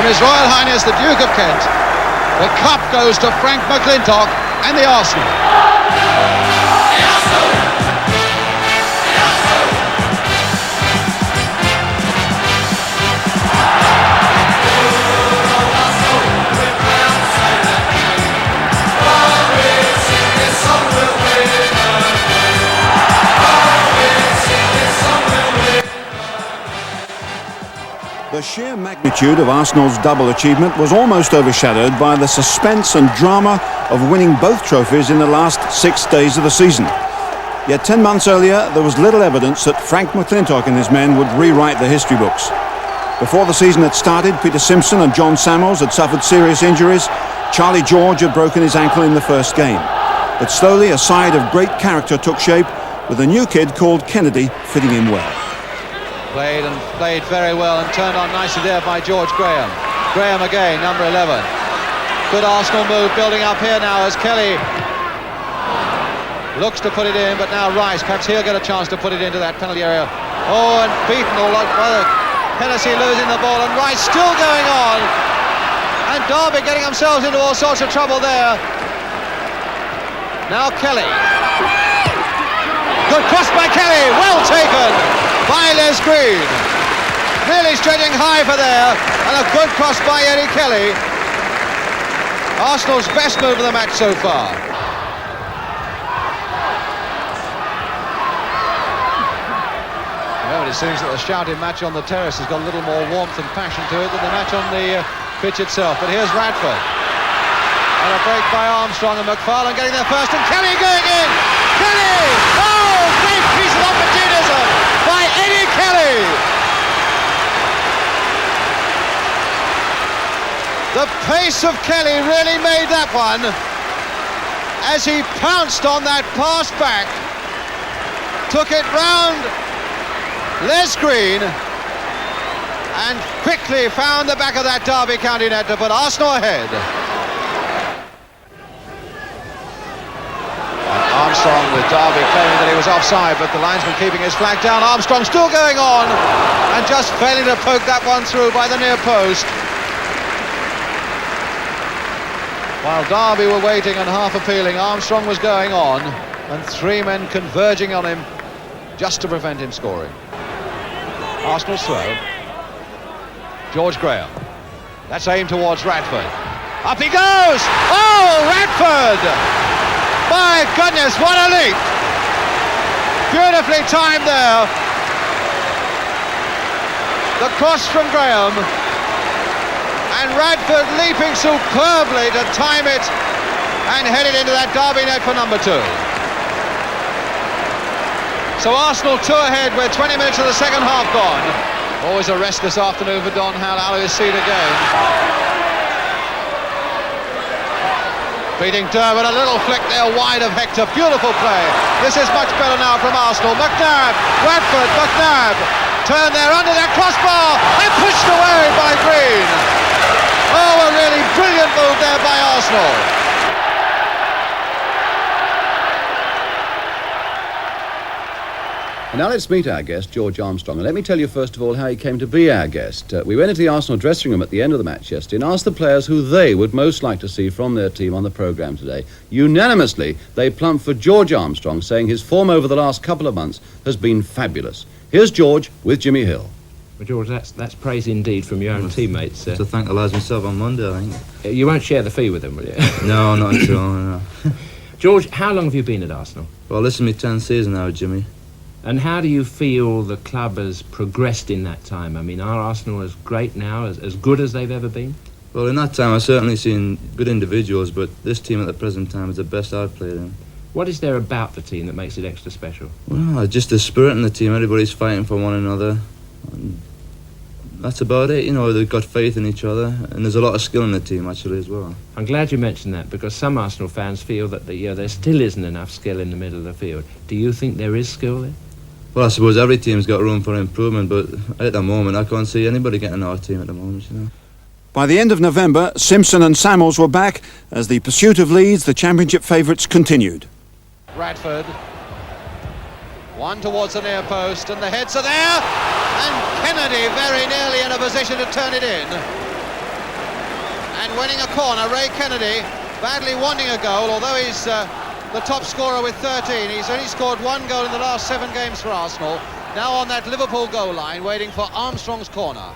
from His Royal Highness the Duke of Kent. The cup goes to Frank McClintock and the Arsenal. The sheer magnitude of Arsenal's double achievement was almost overshadowed by the suspense and drama of winning both trophies in the last 6 days of the season. Yet 10 months earlier, there was little evidence that Frank McClintock and his men would rewrite the history books. Before the season had started, Peter Simpson and John Samuels had suffered serious injuries. Charlie George had broken his ankle in the first game. But slowly, a side of great character took shape, with a new kid called Kennedy fitting in well. Played very well and turned on nicely there by George Graham. Graham again, number 11. Good Arsenal move building up here now as Kelly looks to put it in, but now Rice, perhaps he'll get a chance to put it into that penalty area. Oh, and beaten all like brother. Hennessy losing the ball and Rice still going on. And Derby getting themselves into all sorts of trouble there. Now Kelly. Good cross by Kelly, well taken by Les Green. Really stretching high for there, and a good cross by Eddie Kelly. Arsenal's best move of the match so far. Well, it seems that the shouting match on the terrace has got a little more warmth and passion to it than the match on the pitch itself. But here's Radford. And a break by Armstrong and McFarlane getting there first, and Kelly going in! Kelly! Oh, great piece of opportunism by Eddie Kelly! The pace of Kelly really made that one as he pounced on that pass back, took it round Les Green and quickly found the back of that Derby County net to put Arsenal ahead. Armstrong with Derby claiming that he was offside, but the linesman keeping his flag down. Armstrong still going on and just failing to poke that one through by the near post. While Derby were waiting and half appealing, Armstrong was going on and three men converging on him just to prevent him scoring. Arsenal's throw. George Graham. That's aimed towards Radford. Up he goes! Oh, Radford! My goodness, what a leap! Beautifully timed there. The cross from Graham. And Radford leaping superbly to time it and head it into that Derby net for number 2. So Arsenal 2 ahead with 20 minutes of the second half gone. Always a rest this afternoon for Don Howe out of his seat again. Beating Derby, a little flick there wide of Hector. Beautiful play. This is much better now from Arsenal. McNabb, Radford, McNabb. Turn there under that crossbar and pushed away by Green. Oh, a really brilliant move there by Arsenal. And now let's meet our guest, George Armstrong. And let me tell you first of all how he came to be our guest. We went into the Arsenal dressing room at the end of the match yesterday and asked the players who they would most like to see from their team on the programme today. Unanimously, they plumped for George Armstrong, saying his form over the last couple of months has been fabulous. Here's George with Jimmy Hill. Well, George, that's praise indeed from your own teammates. To thank the lads myself on Monday, I think. You won't share the fee with them, will you? No, not at all, no. George, how long have you been at Arsenal? Well, this is my 10th season now, Jimmy. And how do you feel the club has progressed in that time? I mean, are Arsenal as great now, as good as they've ever been? Well, in that time I've certainly seen good individuals, but this team at the present time is the best I've played in. What is there about the team that makes it extra special? Well, just the spirit in the team. Everybody's fighting for one another. And that's about it, you know, they've got faith in each other, and there's a lot of skill in the team actually as well. I'm glad you mentioned that, because some Arsenal fans feel that there still isn't enough skill in the middle of the field. Do you think there is skill there? Well, I suppose every team's got room for improvement, but at the moment I can't see anybody getting our team at the moment, you know. By the end of November, Simpson and Samuels were back as the pursuit of Leeds, the championship favourites, continued. Radford. One towards the near post, and the heads are there, and Kennedy very nearly in a position to turn it in. And winning a corner, Ray Kennedy, badly wanting a goal, although he's the top scorer with 13. He's only scored 1 goal in the last 7 games for Arsenal. Now on that Liverpool goal line, waiting for Armstrong's corner.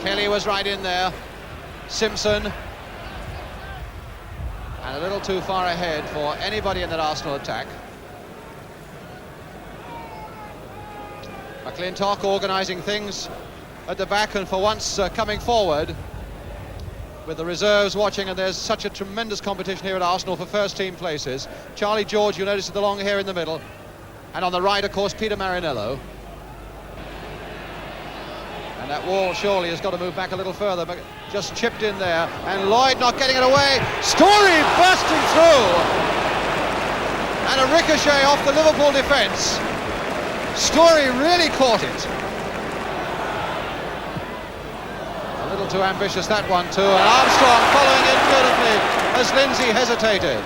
Kelly was right in there. Simpson. And a little too far ahead for anybody in that Arsenal attack. McClintock organising things at the back and for once coming forward with the reserves watching, and there's such a tremendous competition here at Arsenal for first team places. Charlie George, you'll notice, with the long hair in the middle, and on the right of course Peter Marinello. And that wall surely has got to move back a little further, but just chipped in there, and Lloyd not getting it away. Story bursting through, and a ricochet off the Liverpool defence. Story really caught it. A little too ambitious, that one too, and Armstrong following in beautifully as Lindsay hesitated.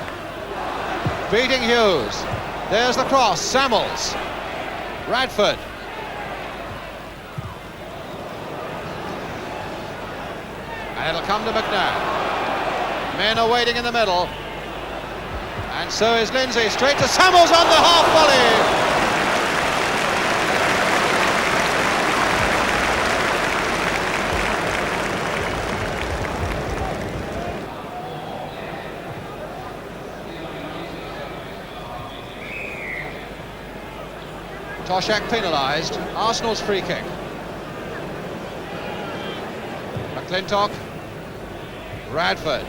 Beating Hughes. There's the cross. Samuels. Radford. And it'll come to McNabb. Men are waiting in the middle. And so is Lindsay. Straight to Samuels on the half volley. Toshak penalised. Arsenal's free kick. McClintock. Radford.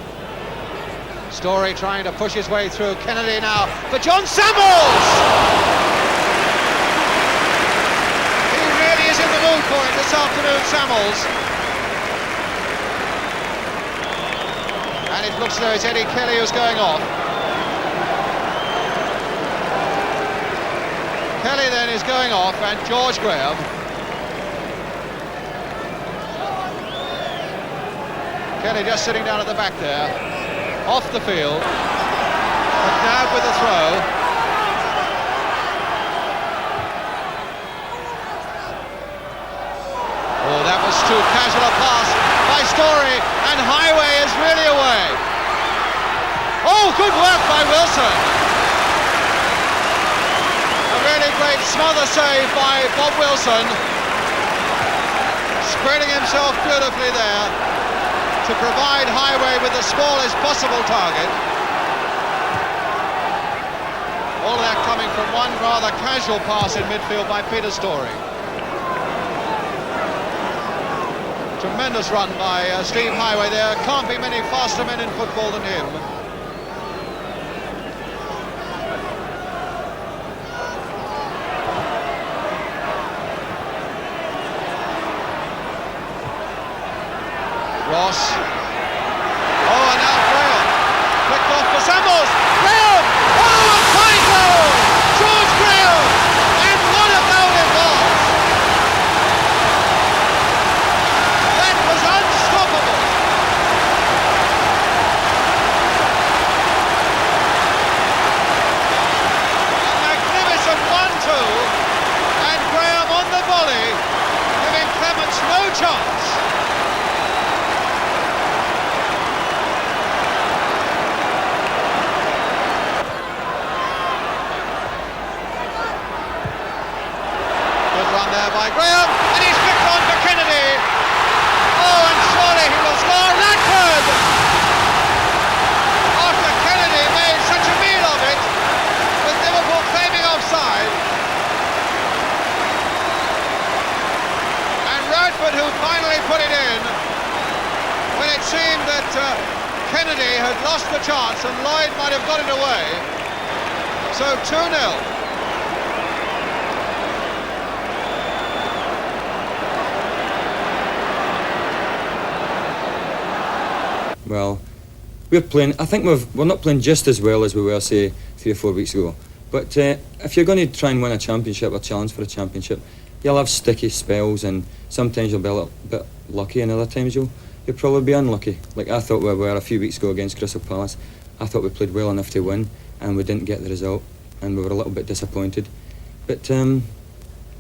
Story trying to push his way through. Kennedy now for John Samuels! He really is in the mood for it this afternoon, Samuels. And it looks as though it's Eddie Kelly who's going off. Kelly then is going off, and George Graham. Kelly just sitting down at the back there, off the field. McNabb with the throw. Oh, that was too casual a pass by Story, and Highway is really away. Oh, good work by Wilson. Really great smother save by Bob Wilson, spreading himself beautifully there to provide Highway with the smallest possible target. All of that coming from one rather casual pass in midfield by Peter Story. Tremendous run by Steve Highway. There can't be many faster men in football than him. Ross. Oh, and now Graham. Flicked off for Samuels. Graham! Oh, a fine goal! George Graham! And what a goal it was! That was unstoppable! A magnificent 1-2, and Graham on the volley, giving Clements no chance. By Graham, and he's flicked on for Kennedy. Oh, and surely he will score. Radford! After Kennedy made such a meal of it, with Liverpool claiming offside. And Radford, who finally put it in, when it seemed that Kennedy had lost the chance and Lloyd might have got it away. So 2-0. Well, we're playing. I think we're not playing just as well as we were, say, 3 or 4 weeks ago. But if you're going to try and win a championship or challenge for a championship, you'll have sticky spells, and sometimes you'll be a little bit lucky, and other times you'll probably be unlucky. Like I thought we were a few weeks ago against Crystal Palace. I thought we played well enough to win, and we didn't get the result, and we were a little bit disappointed. But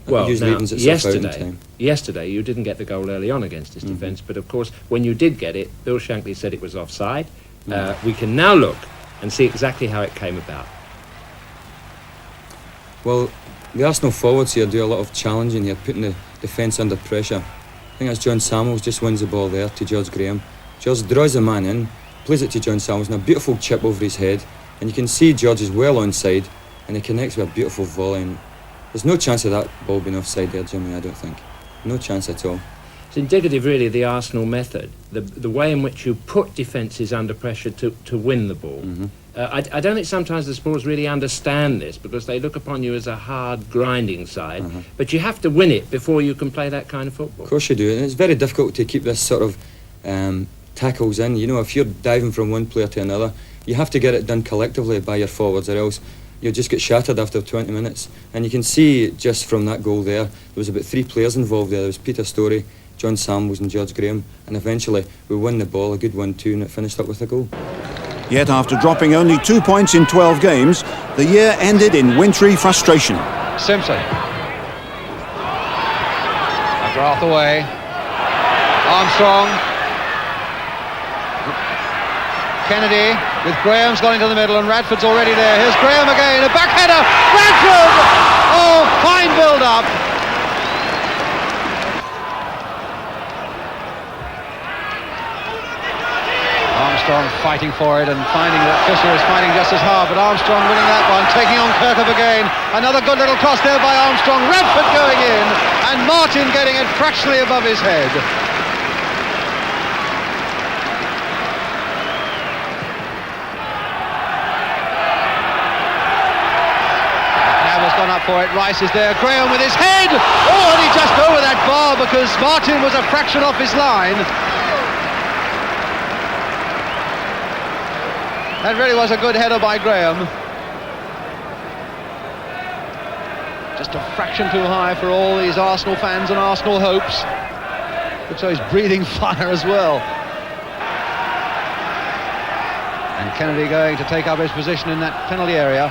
Well, usually now, evens itself out in yesterday, time. yesterday you didn't get the goal early on against this defence, but of course when you did get it, Bill Shankly said it was offside. We can now look and see exactly how it came about. Well, the Arsenal forwards here do a lot of challenging here, putting the defence under pressure. I think that's John Samuels just wins the ball there to George Graham. George draws the man in, plays it to John Samuels, and a beautiful chip over his head. And you can see George is well onside, and he connects with a beautiful volley. And there's no chance of that ball being offside there, Jimmy, I don't think. No chance at all. It's indicative, really, of the Arsenal method, the way in which you put defences under pressure to win the ball. I don't think sometimes the supporters really understand this because they look upon you as a hard, grinding side, but you have to win it before you can play that kind of football. Of course you do, and it's very difficult to keep this sort of tackles in. You know, if you're diving from one player to another, you have to get it done collectively by your forwards, or else you'll just get shattered after 20 minutes. And you can see just from that goal there was about 3 players involved there. There was Peter Storey, John Samuels and George Graham, and eventually we won the ball, a good 1-2, and it finished up with a goal. Yet after dropping only 2 points in 12 games, the year ended in wintry frustration. Simpson. McGrath away. Armstrong. Kennedy with Graham's gone into the middle and Radford's already there. Here's Graham again, a back header. Radford! Oh, fine build-up. Armstrong fighting for it and finding that Fisher is fighting just as hard, but Armstrong winning that one, taking on Kirkup again. Another good little cross there by Armstrong. Radford going in and Martin getting it fractionally above his head. McNabb has gone up for it. Rice is there. Graham with his head. Oh, and he just over that bar because Martin was a fraction off his line. That really was a good header by Graham. Just a fraction too high for all these Arsenal fans and Arsenal hopes. Looks like he's breathing fire as well. And Kennedy going to take up his position in that penalty area.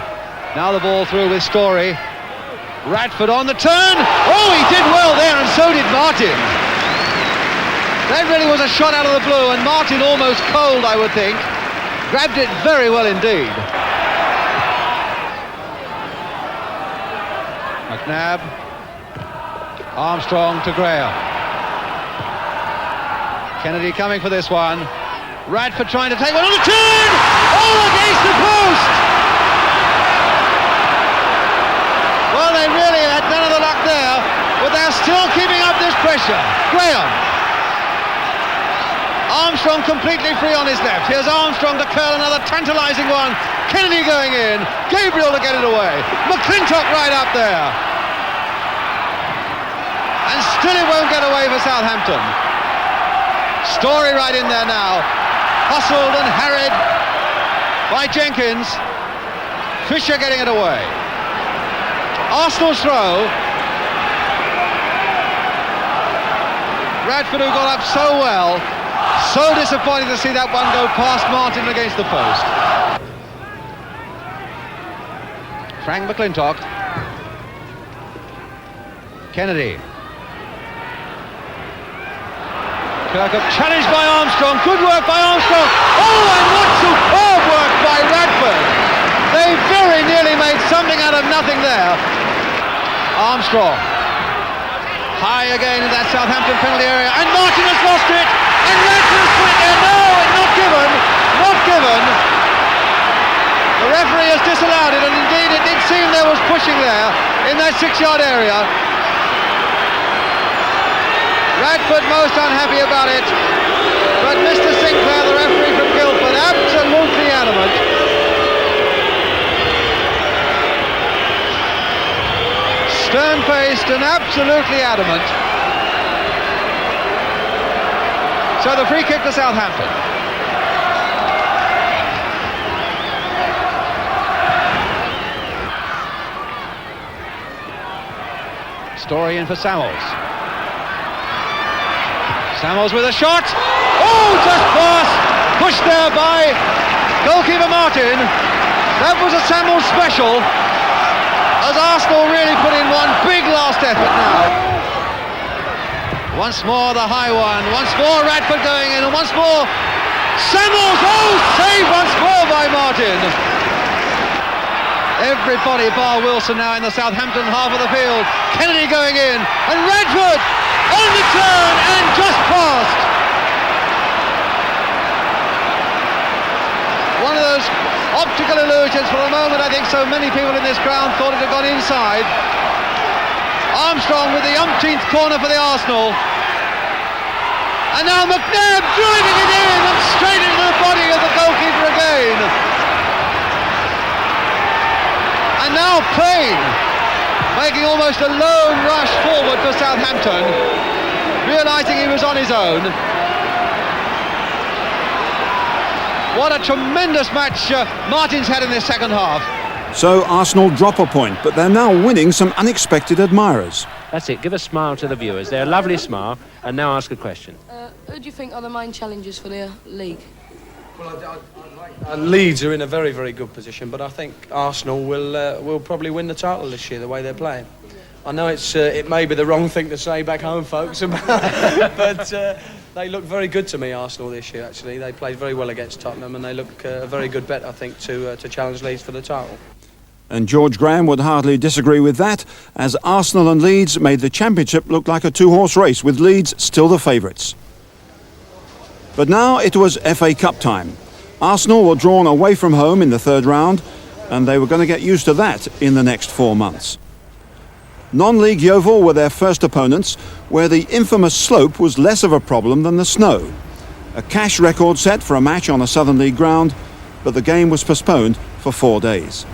Now the ball through with Storey. Radford on the turn. Oh, he did well there, and so did Martin. That really was a shot out of the blue, and Martin almost cold, I would think. Grabbed it very well indeed. McNabb. Armstrong to Graham. Kennedy coming for this one. Radford trying to take one on the turn! Oh, against the post! Well, they really had none of the luck there, but they're still keeping up this pressure. Graham. Armstrong completely free on his left. Here's Armstrong to curl another tantalising one. Kennedy going in. Gabriel to get it away. McClintock right up there. And still it won't get away for Southampton. Storey right in there now. Hustled and harried by Jenkins. Fisher getting it away. Arsenal's throw. Radford, who got up so well. So disappointing to see that one go past Martin against the post. Frank McClintock. Kennedy. Kirkup challenged by Armstrong. Good work by Armstrong. Oh, and what superb work by Radford. They very nearly made something out of nothing there. Armstrong. High again in that Southampton penalty area. And Martin has lost it. And Radford's put it there. No, not given. Not given. The referee has disallowed it, and indeed it did seem there was pushing there in that 6-yard area. Radford most unhappy about it, but Mr. Sinclair, the referee from Guildford, absolutely adamant. Stern-faced and absolutely adamant. So the free kick to Southampton. Storey in for Samuels. Samuels with a shot. Oh, just past. Pushed there by goalkeeper Martin. That was a Samuels special. A Does Arsenal really put in one big last effort now? Once more the high one, once more Radford going in, and once more Samuels, oh, save once more by Martin. Everybody bar Wilson now in the Southampton half of the field. Kennedy going in, and Radford on the turn and just past. One of those optical illusions. For a moment I think so many people in this ground thought it had gone inside. Armstrong with the umpteenth corner for the Arsenal. And now McNabb driving it in and straight into the body of the goalkeeper again. And now Payne making almost a lone rush forward for Southampton, realising he was on his own. What a tremendous match Martin's had in this second half. So Arsenal drop a point, but they're now winning some unexpected admirers. That's it, give a smile to the viewers. They're a lovely smile. And now ask a question. Who do you think are the main challenges for the league? Leeds are in a very, very good position, but I think Arsenal will probably win the title this year, the way they're playing. I know it may be the wrong thing to say back home, folks, but they look very good to me, Arsenal, this year, actually. They played very well against Tottenham, and they look a very good bet, I think, to challenge Leeds for the title. And George Graham would hardly disagree with that, as Arsenal and Leeds made the Championship look like a two-horse race, with Leeds still the favourites. But now it was FA Cup time. Arsenal were drawn away from home in the third round, and they were going to get used to that in the next 4 months. Non-league Yeovil were their first opponents, where the infamous slope was less of a problem than the snow. A cash record set for a match on a Southern League ground, but the game was postponed for 4 days.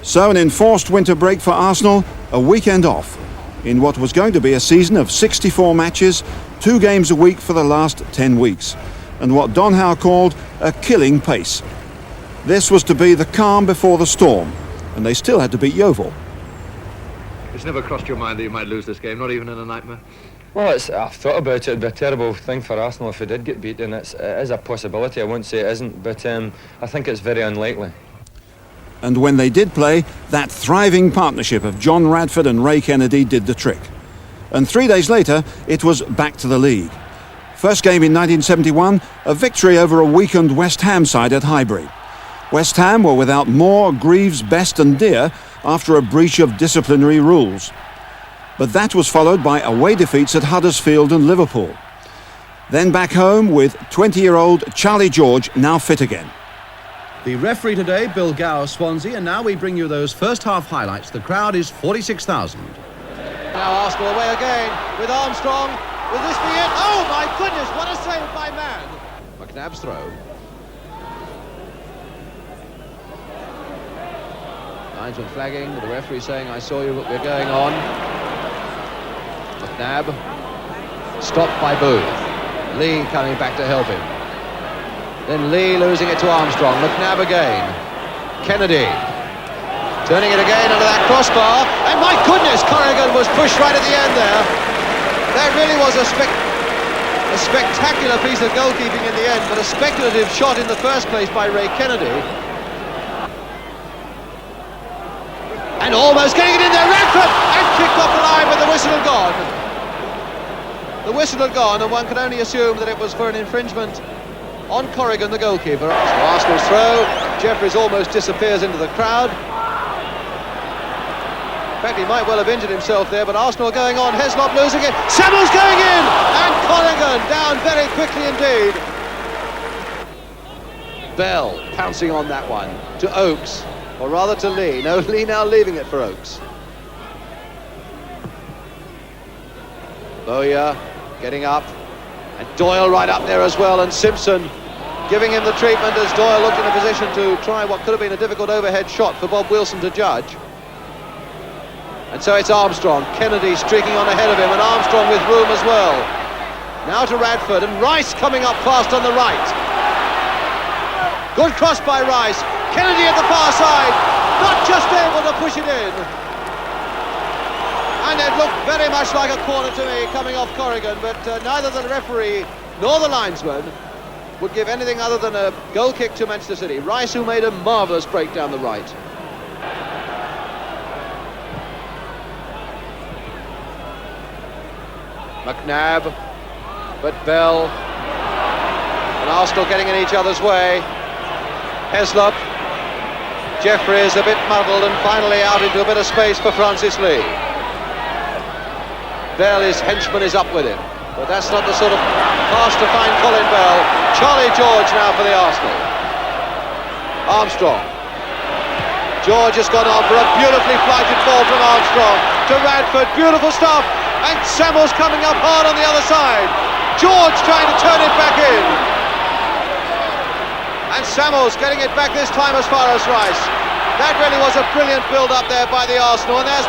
So an enforced winter break for Arsenal, a weekend off, in what was going to be a season of 64 matches, 2 games a week for the last 10 weeks, and what Don Howe called a killing pace. This was to be the calm before the storm, and they still had to beat Yeovil. It's never crossed your mind that you might lose this game, not even in a nightmare? Well, I've thought about it. It'd be a terrible thing for Arsenal if we did get beaten. It is a possibility. I won't say it isn't, but I think it's very unlikely. And when they did play, that thriving partnership of John Radford and Ray Kennedy did the trick. And 3 days later, it was back to the league. First game in 1971, a victory over a weakened West Ham side at Highbury. West Ham were without Moore, Greaves, Best and Deer after a breach of disciplinary rules. But that was followed by away defeats at Huddersfield and Liverpool. Then back home with 20-year-old Charlie George, now fit again. The referee today, Bill Gower, Swansea, and now we bring you those first half highlights. The crowd is 46,000. Now Arsenal away again with Armstrong. Will this be it? Oh my goodness, what a save by man. McNabb's throw. Linesman flagging, with the referee saying, I saw you, but we're going on. McNabb. Stopped by Booth. Lee coming back to help him. Then Lee losing it to Armstrong. McNabb again. Kennedy. Turning it again under that crossbar. And my goodness, Corrigan was pushed right at the end there. That really was a spectacular piece of goalkeeping in the end, but a speculative shot in the first place by Ray Kennedy. And almost getting it in there, Radford! And kicked off the line, but the whistle had gone. The whistle had gone, and one could only assume that it was for an infringement on Corrigan, the goalkeeper. So Arsenal's throw. Jeffries almost disappears into the crowd. In fact, he might well have injured himself there, but Arsenal going on. Heslop losing it. Samuels going in! And Corrigan down very quickly indeed. Bell pouncing on that one to Oakes, or rather to Lee. No, Lee now leaving it for Oakes. Bowyer getting up. And Doyle right up there as well, and Simpson giving him the treatment as Doyle looked in a position to try what could have been a difficult overhead shot for Bob Wilson to judge. And so it's Armstrong, Kennedy streaking on ahead of him, and Armstrong with room as well. Now to Radford, and Rice coming up fast on the right. Good cross by Rice. Kennedy at the far side, not just able to push it in. And it looked very much like a corner to me coming off Corrigan, but neither the referee nor the linesman would give anything other than a goal kick to Manchester City. Rice, who made a marvellous break down the right. McNabb, but Bell and Arsenal getting in each other's way. Heslop, Jeffries a bit muddled and finally out into a bit of space for Francis Lee. Bell, his henchman, is up with him, but that's not the sort of pass to find Colin Bell. Charlie George now for the Arsenal. Armstrong. George has gone on for a beautifully flighted ball from Armstrong to Radford. Beautiful stuff. And Samuel's coming up hard on the other side. George trying to turn it back in. And Samuel's getting it back this time as far as Rice. That really was a brilliant build-up there by the Arsenal. And there's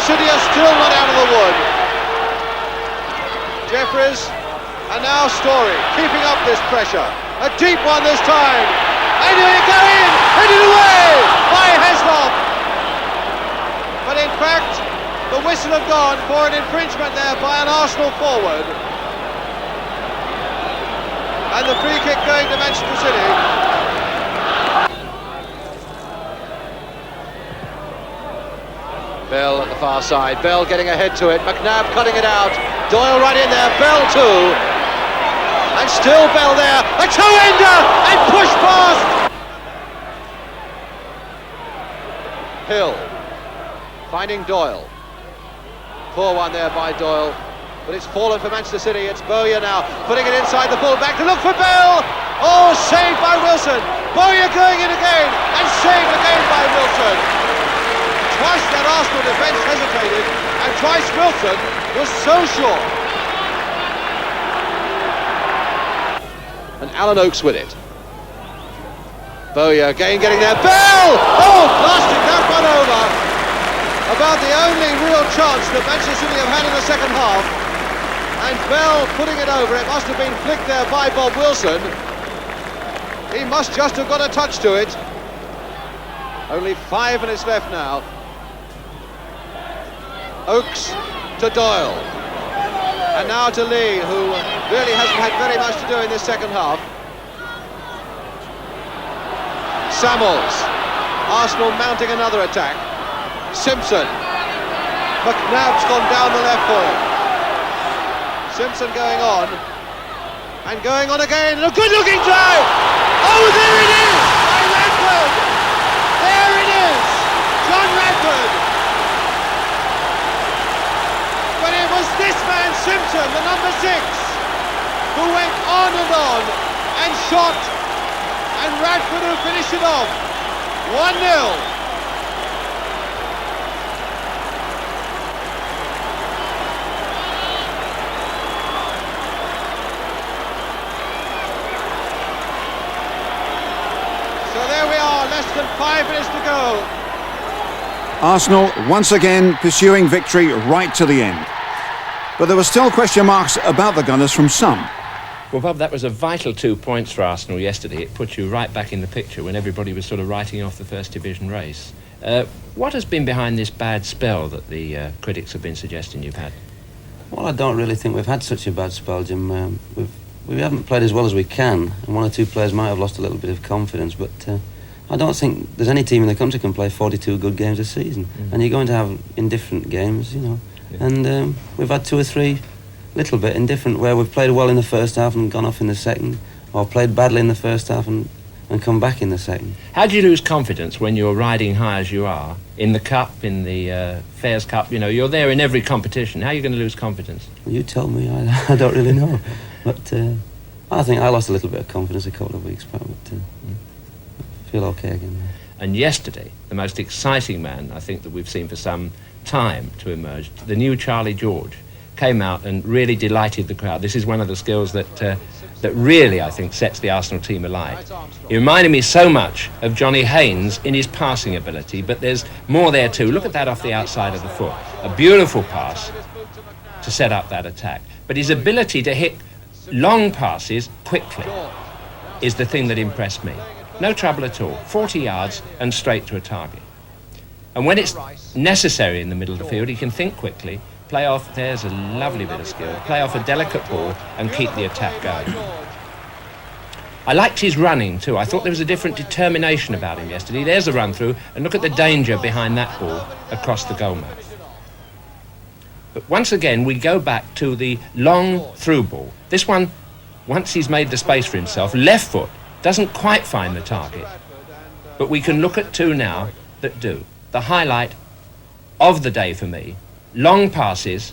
City are still not out of the wood. Jeffries, and now Story, keeping up this pressure. A deep one this time. And here you go in, headed away by Heslop. But in fact, the whistle had gone for an infringement there by an Arsenal forward. And the free kick going to Manchester City. Bell at the far side, Bell getting ahead to it, McNabb cutting it out, Doyle right in there, Bell too, and still Bell there, a toe-ender, and push past! Hill, finding Doyle, poor one there by Doyle, but it's fallen for Manchester City. It's Bowyer now, putting it inside the full back to look for Bell, oh, saved by Wilson, Bowyer going in again, and saved again by Wilson. Twice that Arsenal defence hesitated, and twice Wilson was so sure. And Alan Oakes with it. Bowyer again getting there. Bell! Oh, blasting that one over. About the only real chance that Manchester City have had in the second half. And Bell putting it over. It must have been flicked there by Bob Wilson. He must just have got a touch to it. Only 5 minutes left now. Oakes to Doyle, and now to Lee, who really hasn't had very much to do in this second half. Samuels, Arsenal mounting another attack. Simpson, McNabb's gone down the left for him. Simpson going on, and going on again, and a good-looking drive! Oh, there it is! By Radford! There it is! John Radford! But it was this man, Simpson, the number 6, who went on and shot, and Radford who finished it off. 1-0. So there we are, less than 5 minutes to go. Arsenal once again pursuing victory right to the end. But there were still question marks about the Gunners from some. Well, Bob, that was a vital 2 points for Arsenal yesterday. It put you right back in the picture when everybody was sort of writing off the First Division race. What has been behind this bad spell that the critics have been suggesting you've had? Well, I don't really think we've had such a bad spell, Jim. We haven't played as well as we can, and 1 or 2 players might have lost a little bit of confidence, but I don't think there's any team in the country can play 42 good games a season. And you're going to have indifferent games, you know. Yeah. And we've had 2 or 3 little bit indifferent, where we've played well in the first half and gone off in the second, or played badly in the first half and come back in the second. How do you lose confidence when you're riding high as you are in the Cup, in the Fairs Cup? You know, you're there in every competition. How are you going to lose confidence? Well, you tell me. I don't really know. But I think I lost a little bit of confidence a couple of weeks back, but I feel okay again now. And yesterday, the most exciting man I think that we've seen for some time to emerge, the new Charlie George, came out and really delighted the crowd. This is one of the skills that really, I think, sets the Arsenal team alight. He reminded me so much of Johnny Haynes in his passing ability, but there's more there too. Look at that off the outside of the foot. A beautiful pass to set up that attack. But his ability to hit long passes quickly is the thing that impressed me. No trouble at all. 40 yards and straight to a target. And when it's necessary in the middle of the field, he can think quickly, play off, there's a lovely bit of skill, play off a delicate ball and keep the attack going. I liked his running too. I thought there was a different determination about him yesterday. There's a run through, and look at the danger behind that ball across the goal mouth. But once again, we go back to the long through ball. This one, once he's made the space for himself, left foot, doesn't quite find the target. But we can look at two now that do. The highlight of the day for me, long passes.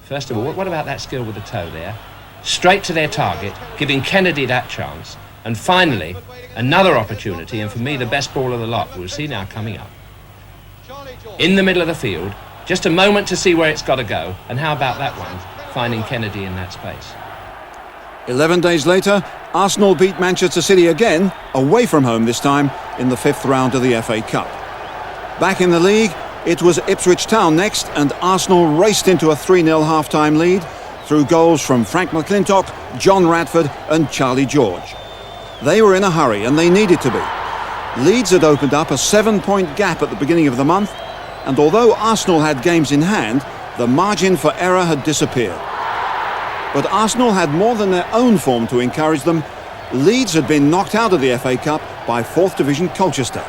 First of all, what about that skill with the toe there? Straight to their target, giving Kennedy that chance. And finally, another opportunity, and for me the best ball of the lot, we'll see now coming up. In the middle of the field, just a moment to see where it's got to go, and how about that one, finding Kennedy in that space. 11 days later, Arsenal beat Manchester City again, away from home this time, in the 5th round of the FA Cup. Back in the league, it was Ipswich Town next, and Arsenal raced into a 3-0 half-time lead through goals from Frank McClintock, John Radford and Charlie George. They were in a hurry, and they needed to be. Leeds had opened up a 7-point gap at the beginning of the month, and although Arsenal had games in hand, the margin for error had disappeared. But Arsenal had more than their own form to encourage them. Leeds had been knocked out of the FA Cup by 4th Division Colchester.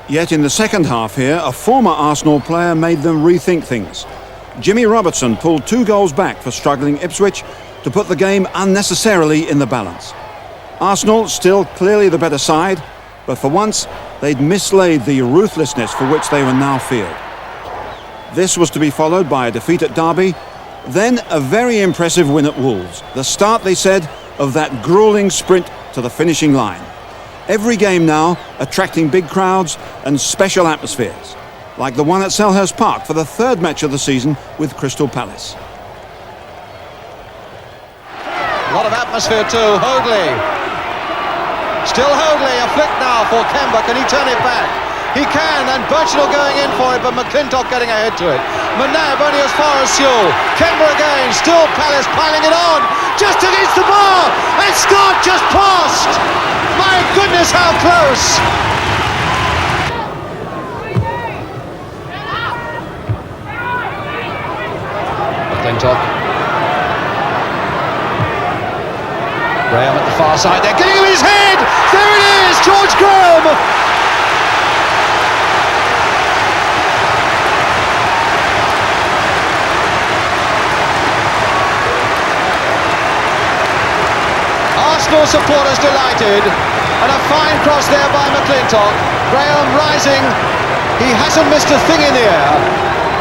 Yet in the second half here, a former Arsenal player made them rethink things. Jimmy Robertson pulled 2 goals back for struggling Ipswich to put the game unnecessarily in the balance. Arsenal still clearly the better side, but for once they'd mislaid the ruthlessness for which they were now feared. This was to be followed by a defeat at Derby, then a very impressive win at Wolves, the start, they said, of that gruelling sprint to the finishing line. Every game now attracting big crowds and special atmospheres, like the one at Selhurst Park for the 3rd match of the season with Crystal Palace. A lot of atmosphere too. Hoadley. Still Hoadley, a flick now for Kemba. Can he turn it back? He can, and Birchnell going in for it, but McClintock getting ahead to it. Manab only as far as Sewell. Kemba again, still Palace piling it on. Just against the bar, and Scott just passed. My goodness, how close. McClintock. Graham at the far side there, getting him in his head! There it is, George Graham! Arsenal supporters delighted, and a fine cross there by McClintock. Graham rising, he hasn't missed a thing in the air,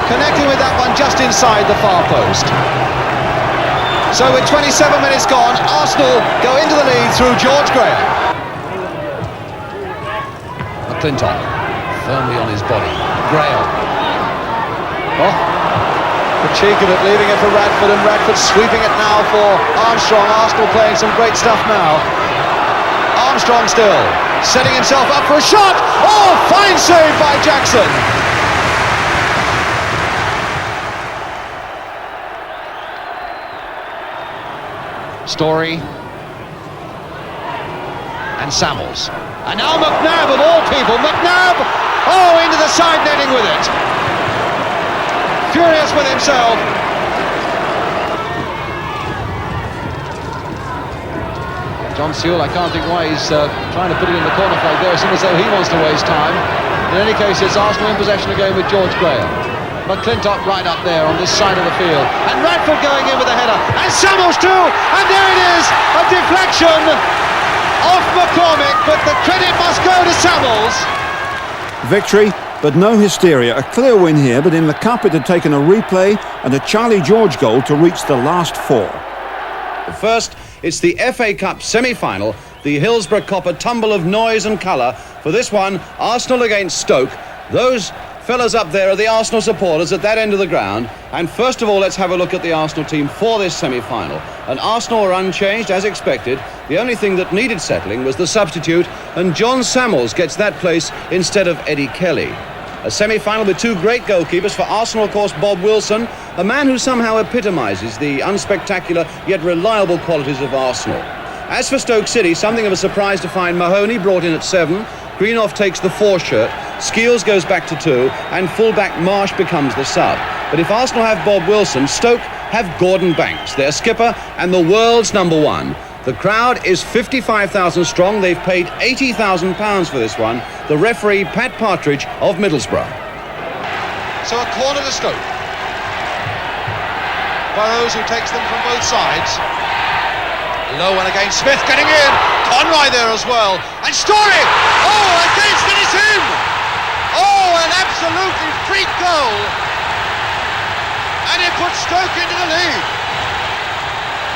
connecting with that one just inside the far post. So with 27 minutes gone, Arsenal go into the lead through George Graham. McClintock firmly on his body. Graham. Oh, the cheek of it, leaving it for Radford, and Radford sweeping it now for Armstrong. Arsenal playing some great stuff now. Armstrong still setting himself up for a shot. Oh, fine save by Jackson. Story and Samuels, and now McNabb of all people. McNabb, oh, into the side netting with it. Furious with himself. John Sewell, I can't think why he's trying to put it in the corner flag there. It seems as though he wants to waste time. In any case, it's Arsenal in possession again with George Graham. McClintock right up there on this side of the field, and Radford going in with a header, and Samuels too, and there it is, a deflection off McCormick, but the credit must go to Samuels. Victory, but no hysteria. A clear win here, but in the Cup it had taken a replay and a Charlie George goal to reach the last 4. First, it's the FA Cup semi-final, the Hillsborough Copper tumble of noise and colour. For this one, Arsenal against Stoke. Those fellas up there are the Arsenal supporters at that end of the ground. And first of all, let's have a look at the Arsenal team for this semi-final. And Arsenal are unchanged as expected. The only thing that needed settling was the substitute, and John Samuels gets that place instead of Eddie Kelly. A semi-final with 2 great goalkeepers. For Arsenal, of course, Bob Wilson, a man who somehow epitomises the unspectacular yet reliable qualities of Arsenal. As for Stoke City, something of a surprise to find Mahoney brought in at 7. Greenoff takes the 4 shirt, Skeels goes back to 2, and fullback Marsh becomes the sub. But if Arsenal have Bob Wilson, Stoke have Gordon Banks, their skipper and the world's #1. The crowd is 55,000 strong. They've paid £80,000 for this one. The referee, Pat Partridge of Middlesbrough. So a corner to Stoke. Burrows, who takes them from both sides. Low one again, Smith getting in. Conroy there as well. And Story! Oh, against it is him! Oh, an absolutely freak goal. And it puts Stoke into the lead.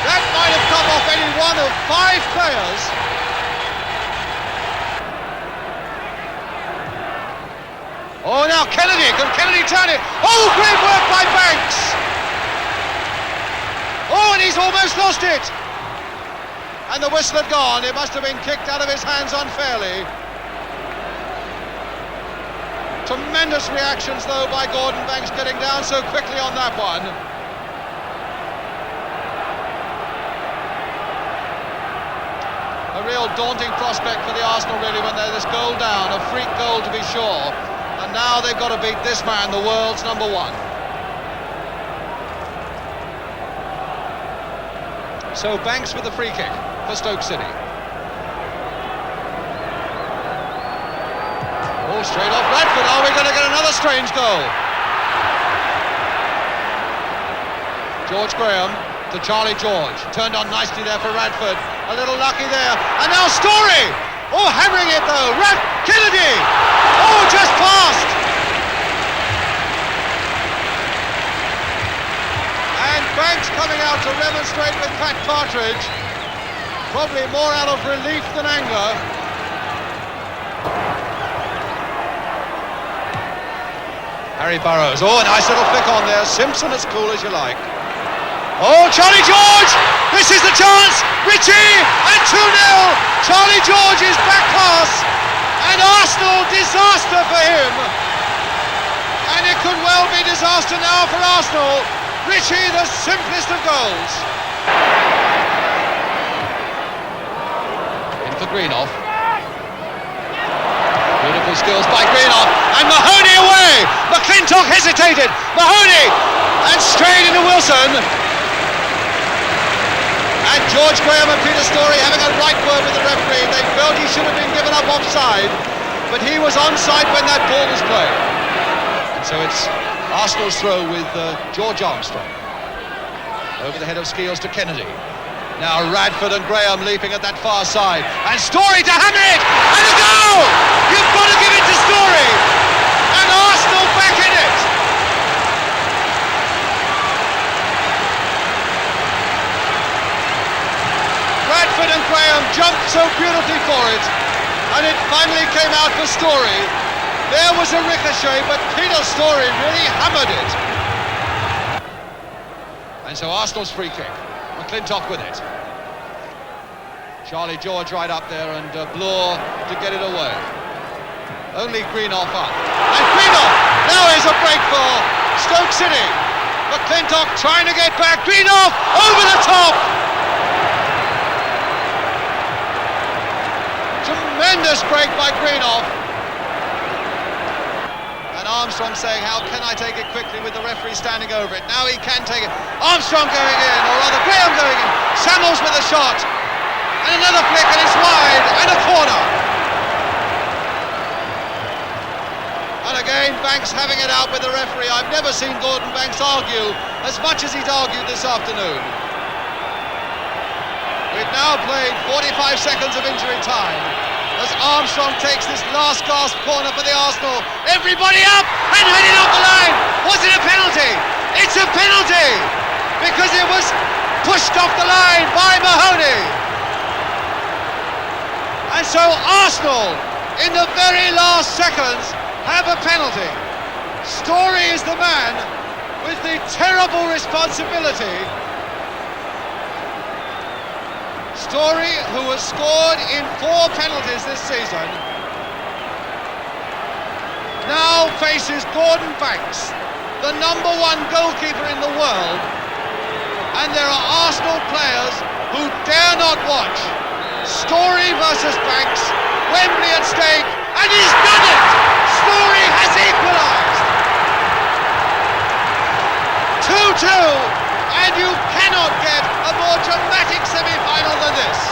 That might have come off any one of 5 players. Oh, now Kennedy. Can Kennedy turn it? Oh, great work by Banks. Oh, and he's almost lost it. And the whistle had gone. It must have been kicked out of his hands unfairly. Tremendous reactions, though, by Gordon Banks getting down so quickly on that one. A real daunting prospect for the Arsenal, really, when they're this goal down. A freak goal, to be sure. And now they've got to beat this man, the world's number 1. So Banks with the free kick for Stoke City. Oh, straight off Radford. Are we going to get another strange goal? George Graham to Charlie George. Turned on nicely there for Radford. A little lucky there. And now Story! Oh, hammering it though. Kennedy! Oh, just passed! And Banks coming out to remonstrate with Pat Partridge. Probably more out of relief than anger. Harry Burrows. Oh, a nice little flick on there. Simpson as cool as you like. Oh, Charlie George! This is the chance! Ritchie! And 2-0! Charlie George's back pass! And Arsenal, disaster for him! And it could well be disaster now for Arsenal. Ritchie, the simplest of goals. In for Greenoff. Beautiful skills by Greenoff. And Mahoney away! McClintock hesitated. Mahoney! And straight into Wilson. And George Graham and Peter Story having a right word with the referee. They felt he should have been given up offside, but he was onside when that ball was played. And so it's Arsenal's throw with George Armstrong. Over the head of Skeels to Kennedy. Now Radford and Graham leaping at that far side. And Story to hammer it! And a goal! You've got to give it to Story! And Arsenal back in it! Radford and Graham jumped so beautifully for it, and it finally came out for Story. There was a ricochet, but Peter Story really hammered it. And so Arsenal's free kick. McClintock with it. Charlie George right up there, and Bloor to get it away. Only Greenoff up. And Greenoff! Now is a break for Stoke City. McClintock trying to get back. Greenoff over the top! Tremendous break by Greenoff. And Armstrong saying, how can I take it quickly with the referee standing over it? Now he can take it. Armstrong going in, or rather Graham going in. Samuels with a shot. And another flick, and it's wide, and a corner. And again, Banks having it out with the referee. I've never seen Gordon Banks argue as much as he's argued this afternoon. We've now played 45 seconds of injury time as Armstrong takes this last gasp corner for the Arsenal. Everybody up and heading off the line. Was it a penalty? It's a penalty because it was pushed off the line by Mahoney. And so Arsenal, in the very last seconds, have a penalty. Story is the man with the terrible responsibility. Story, who has scored in 4 penalties this season, now faces Gordon Banks, the #1 goalkeeper in the world, and there are Arsenal players who dare not watch. Story versus Banks, Wembley at stake, and he's done it! Story has equalised! 2-2, and you cannot get a more dramatic semi-final than this.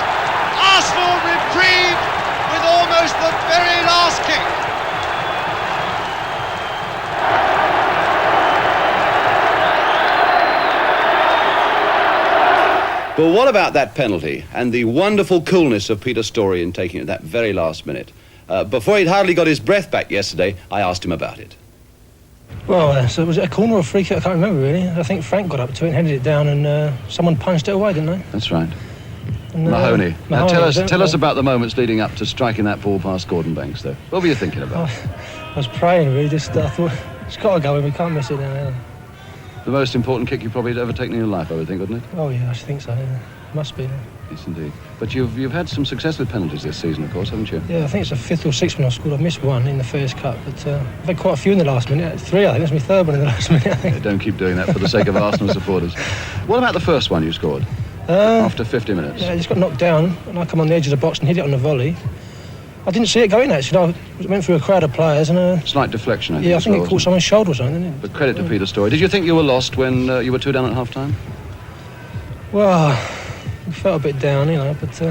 But what about that penalty and the wonderful coolness of Peter Storey in taking it at that very last minute? Before he'd hardly got his breath back yesterday, I asked him about it. Well, so was it a corner or a free kick? I can't remember really. I think Frank got up to it and headed it down, and someone punched it away, didn't they? That's right. And, Mahoney. Now Mahoney, tell us about the moments leading up to striking that ball past Gordon Banks, though. What were you thinking about? I was praying really. I thought it's got to go in. We can't miss it now. The most important kick you've probably ever taken in your life, I would think, wouldn't it? Oh yeah, I think so. Yeah. Must be. Yeah. Yes, indeed. But you've had some success with penalties this season, of course, haven't you? Yeah, I think it's the 5th or 6th one I've scored. I've missed one in the first cut, but I've had quite a few in the last minute. 3, I think. That's my 3rd one in the last minute, I think. Yeah, don't keep doing that for the sake of Arsenal supporters. What about the first one you scored? After 50 minutes? Yeah, I just got knocked down, and I come on the edge of the box and hit it on the volley. I didn't see it going, actually. It went through a crowd of players, and slight deflection, I think. Yeah, I think it caught someone's shoulder or something, didn't it? But credit to Peter Storey. Did you think you were lost when you were 2 down at half-time? Well, I felt a bit down, but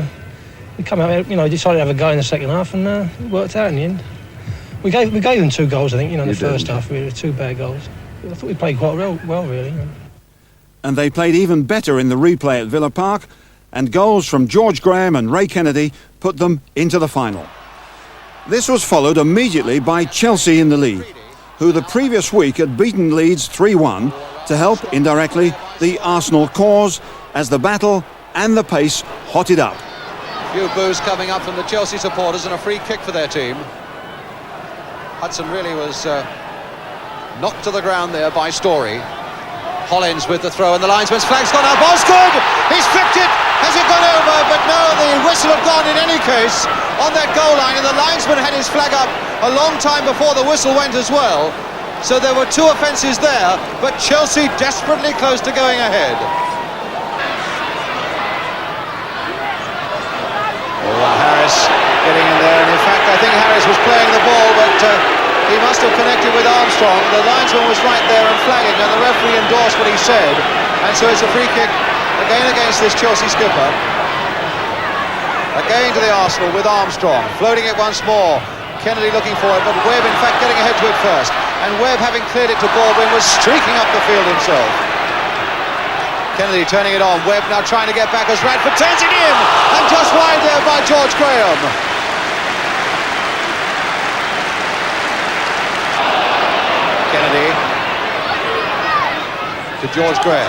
we come out, decided to have a go in the second half, and it worked out in the end. We gave them 2 goals, I think, in the first half, really, 2 bad goals. I thought we played quite well really. And they played even better in the replay at Villa Park, and goals from George Graham and Ray Kennedy put them into the final. This was followed immediately by Chelsea in the league, who the previous week had beaten Leeds 3-1 to help, indirectly, the Arsenal cause as the battle and the pace hotted up. A few boos coming up from the Chelsea supporters and a free kick for their team. Hudson really was knocked to the ground there by Storey. Hollins with the throw and the linesman's flag's gone up. Osgood! He's flicked it! Has it gone over? But no, the whistle had gone in any case on that goal line, and the linesman had his flag up a long time before the whistle went as well. So there were 2 offences there, but Chelsea desperately close to going ahead. Harris getting in there, and in fact I think Harris was playing the ball, but he must have connected with Armstrong. The linesman was right there and flagging, and the referee endorsed what he said, and so it's a free kick again against this Chelsea skipper. Again to the Arsenal with Armstrong, floating it once more. Kennedy looking for it, but Webb in fact getting ahead to it first, and Webb, having cleared it to Baldwin, was streaking up the field himself. Kennedy turning it on, Webb now trying to get back as Radford turns it in, and just wide there by George Graham. Kennedy to George Graham.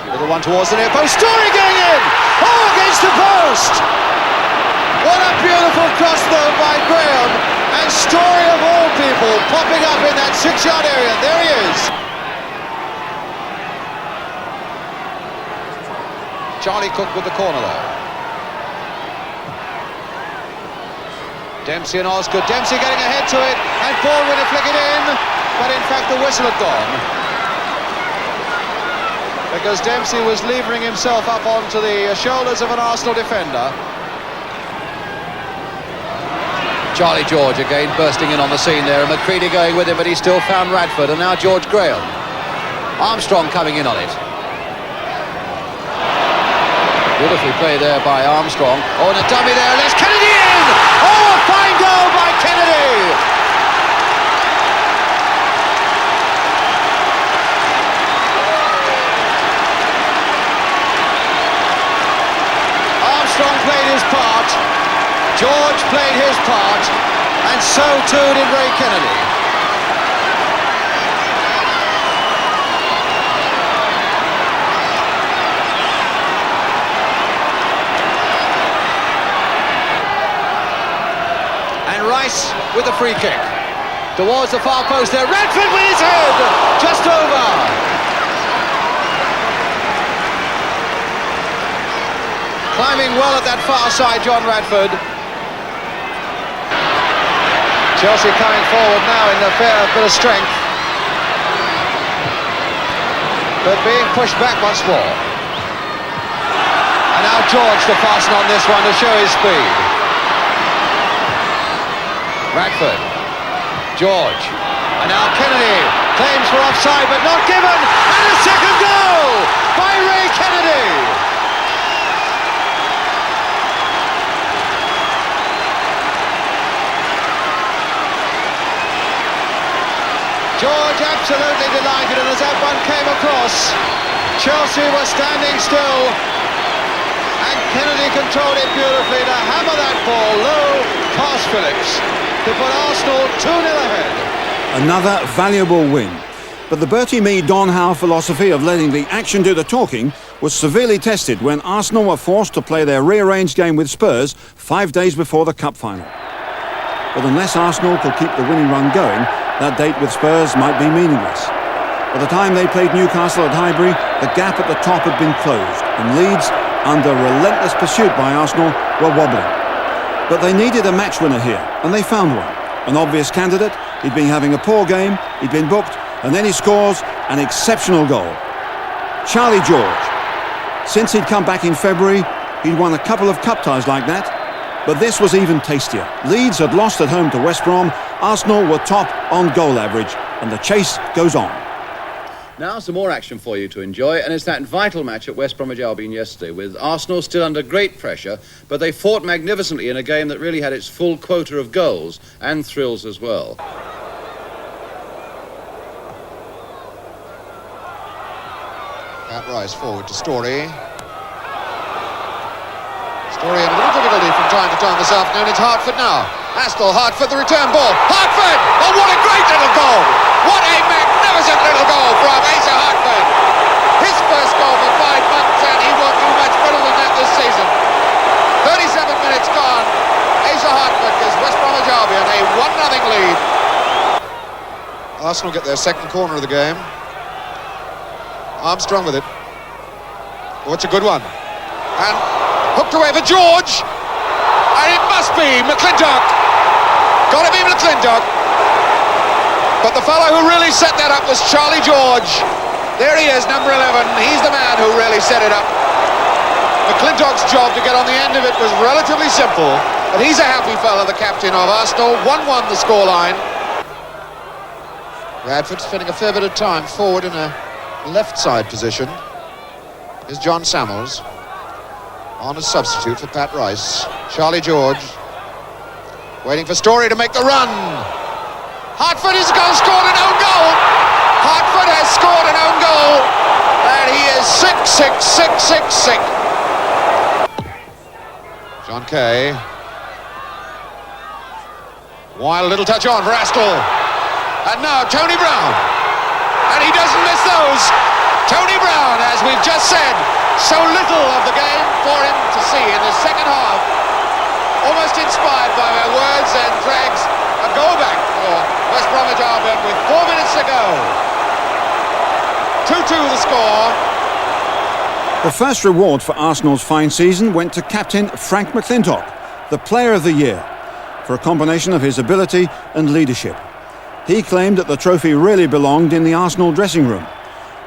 Little one towards the near post. Storey going in! Oh, against the post! What a beautiful cross though by Graham, and Storey of all people popping up in that 6-yard area. There he is. Charlie Cook with the corner though. Dempsey and Osgood. Dempsey getting ahead to it, and Baldwin to flick it in, but in fact the whistle had gone, because Dempsey was levering himself up onto the shoulders of an Arsenal defender. Charlie George again bursting in on the scene there, and McCready going with him, but he still found Radford, and now George Graham. Armstrong coming in on it. Beautifully played there by Armstrong. Oh, and a dummy there, and there's Kennedy in! Oh, a fine goal by Kennedy! Armstrong played his part, George played his part, and so too did Ray Kennedy. Rice with the free kick towards the far post there. Radford with his head just over. Climbing well at that far side, John Radford. Chelsea coming forward now in a fair bit of strength, but being pushed back once more. And now George to fasten on this one to show his speed. Radford, George, and now Kennedy claims for offside but not given, and a second goal by Ray Kennedy. George absolutely delighted, and as that one came across, Chelsea were standing still, and Kennedy controlled it beautifully to hammer that ball low past Phillips to put Arsenal 2-0 ahead. Another valuable win. But the Bertie Mee Don Howe philosophy of letting the action do the talking was severely tested when Arsenal were forced to play their rearranged game with Spurs 5 days before the cup final. But unless Arsenal could keep the winning run going, that date with Spurs might be meaningless. By the time they played Newcastle at Highbury, the gap at the top had been closed, and Leeds, under relentless pursuit by Arsenal, were wobbling. But they needed a match winner here, and they found one. An obvious candidate. He'd been having a poor game, he'd been booked, and then he scores an exceptional goal. Charlie George. Since he'd come back in February, he'd won a couple of cup ties like that, but this was even tastier. Leeds had lost at home to West Brom, Arsenal were top on goal average, and the chase goes on. Now some more action for you to enjoy, and it's that vital match at West Bromwich Albion yesterday, with Arsenal still under great pressure, but they fought magnificently in a game that really had its full quota of goals and thrills as well. Pat Rice forward to Storey. Storey in a little difficulty from time to time this afternoon. It's Hartford now. Astle, Hartford, the return ball. Hartford! Oh, what a great little goal! What a magnificent little goal from Asa Hartford! His first goal for 5 months, and he won't do much better than that this season. 37 minutes gone. Asa Hartford gives West Bromwich Albion a 1-0 lead. Arsenal get their second corner of the game. Armstrong with it. Oh, it's a good one. And hooked away for George. And it must be McClintock. Got to be McClintock. But the fellow who really set that up was Charlie George. There he is, number 11. He's the man who really set it up. McClintock's job to get on the end of it was relatively simple. But he's a happy fellow, the captain of Arsenal. 1-1 the scoreline. Bradford spending a fair bit of time forward in a left side position. Is John Samuels on as substitute for Pat Rice. Charlie George waiting for Storey to make the run. Hartford has scored an own goal. Hartford has scored an own goal, and he is sick. John Kay. Wild little touch on for Astle. And now Tony Brown. And he doesn't miss those. Tony Brown, as we've just said, so little of the game for him to see in the second half. Almost inspired by my words, and drags a goal back for West Bromwich Albion with 4 minutes to go. 2-2 the score. The first reward for Arsenal's fine season went to captain Frank McClintock, the player of the year, for a combination of his ability and leadership. He claimed that the trophy really belonged in the Arsenal dressing room.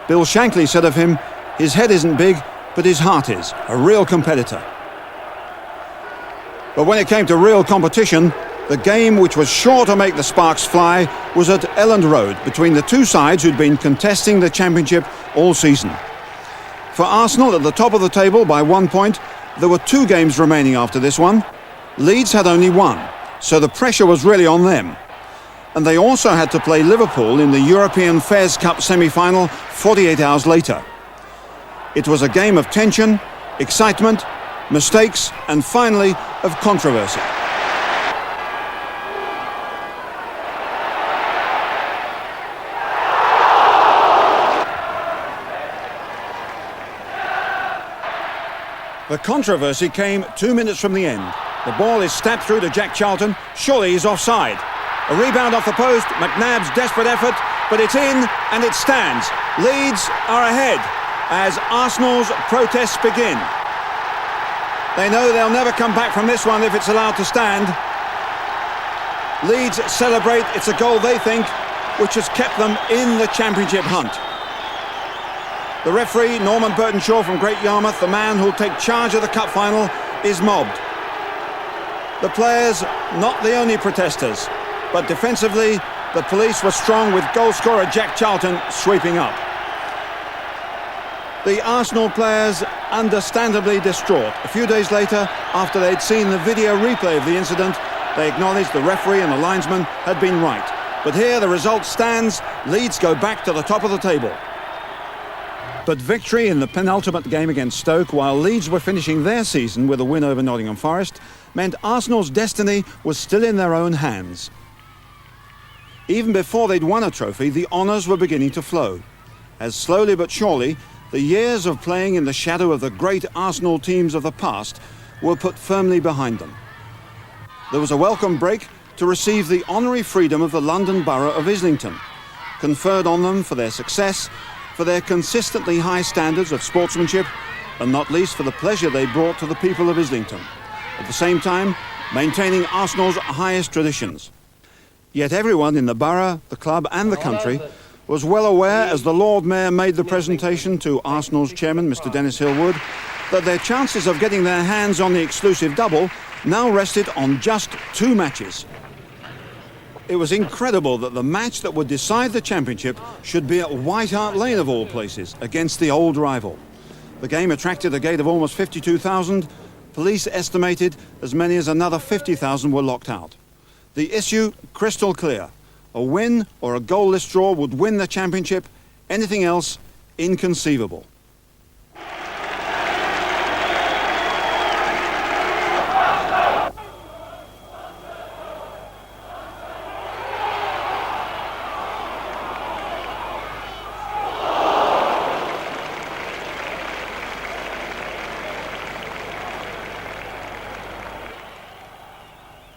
Bill Shankly said of him, his head isn't big, but his heart is, a real competitor. But when it came to real competition, the game which was sure to make the sparks fly was at Elland Road, between the two sides who'd been contesting the championship all season. For Arsenal at the top of the table by 1 point, there were 2 games remaining after this one. Leeds had only 1, so the pressure was really on them. And they also had to play Liverpool in the European Fairs Cup semi-final 48 hours later. It was a game of tension, excitement, mistakes, and finally of controversy. The controversy came 2 minutes from the end. The ball is stabbed through to Jack Charlton. Surely he's offside. A rebound off the post, McNabb's desperate effort, but it's in and it stands. Leeds are ahead as Arsenal's protests begin. They know they'll never come back from this one if it's allowed to stand. Leeds celebrate. It's a goal, they think, which has kept them in the championship hunt. The referee, Norman Burtonshaw from Great Yarmouth, the man who'll take charge of the cup final, is mobbed. The players, not the only protesters, but defensively, the police were strong with goalscorer Jack Charlton sweeping up. The Arsenal players understandably distraught. A few days later, after they'd seen the video replay of the incident, they acknowledged the referee and the linesman had been right. But here the result stands. Leeds go back to the top of the table. But victory in the penultimate game against Stoke, while Leeds were finishing their season with a win over Nottingham Forest, meant Arsenal's destiny was still in their own hands. Even before they'd won a trophy, the honours were beginning to flow, as slowly but surely the years of playing in the shadow of the great Arsenal teams of the past were put firmly behind them. There was a welcome break to receive the honorary freedom of the London Borough of Islington, conferred on them for their success, for their consistently high standards of sportsmanship, and not least for the pleasure they brought to the people of Islington, at the same time maintaining Arsenal's highest traditions. Yet everyone in the borough, the club and the country was well aware, as the Lord Mayor made the presentation to Arsenal's chairman, Mr. Dennis Hillwood, that their chances of getting their hands on the exclusive double now rested on just 2 matches. It was incredible that the match that would decide the championship should be at White Hart Lane of all places, against the old rival. The game attracted a gate of almost 52,000. Police estimated as many as another 50,000 were locked out. The issue crystal clear. A win or a goalless draw would win the championship. Anything else, inconceivable.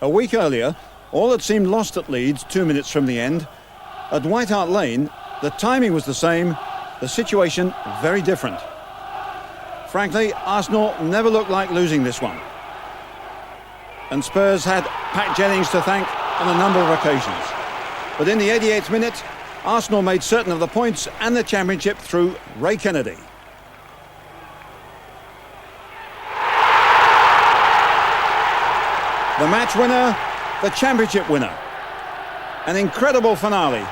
A week earlier, all had seemed lost at Leeds 2 minutes from the end. At White Hart Lane, the timing was the same, the situation very different. Frankly, Arsenal never looked like losing this one. And Spurs had Pat Jennings to thank on a number of occasions. But in the 88th minute, Arsenal made certain of the points and the championship through Ray Kennedy. The match winner, the championship winner. An incredible finale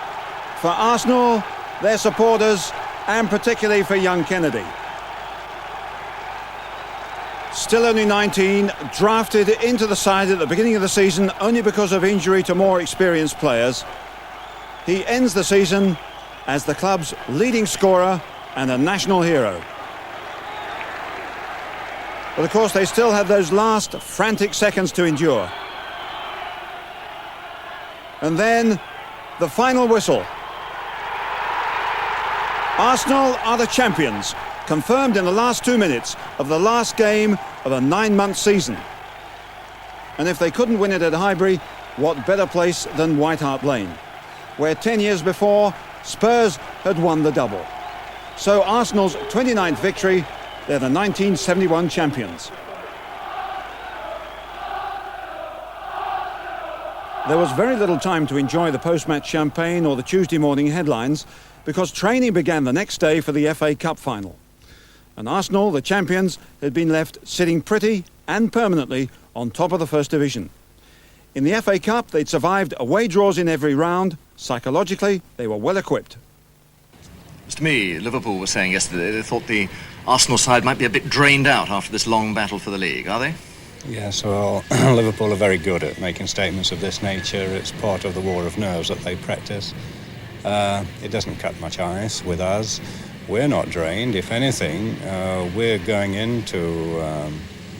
for Arsenal, their supporters, and particularly for young Kennedy. Still only 19, drafted into the side at the beginning of the season only because of injury to more experienced players. He ends the season as the club's leading scorer and a national hero. But of course they still had those last frantic seconds to endure. And then the final whistle. Arsenal are the champions, confirmed in the last 2 minutes of the last game of a 9-month season. And if they couldn't win it at Highbury, what better place than White Hart Lane, where 10 years before Spurs had won the double. So Arsenal's 29th victory. They're the 1971 champions. There was very little time to enjoy the post-match champagne or the Tuesday morning headlines because training began the next day for the FA Cup final. And Arsenal, the champions, had been left sitting pretty and permanently on top of the First Division. In the FA Cup, they'd survived away draws in every round. Psychologically, they were well equipped. To me, Liverpool was saying yesterday they thought the Arsenal side might be a bit drained out after this long battle for the league, are they? Yes, well, Liverpool are very good at making statements of this nature. It's part of the war of nerves that they practice. It doesn't cut much ice with us. We're not drained. If anything, we're going into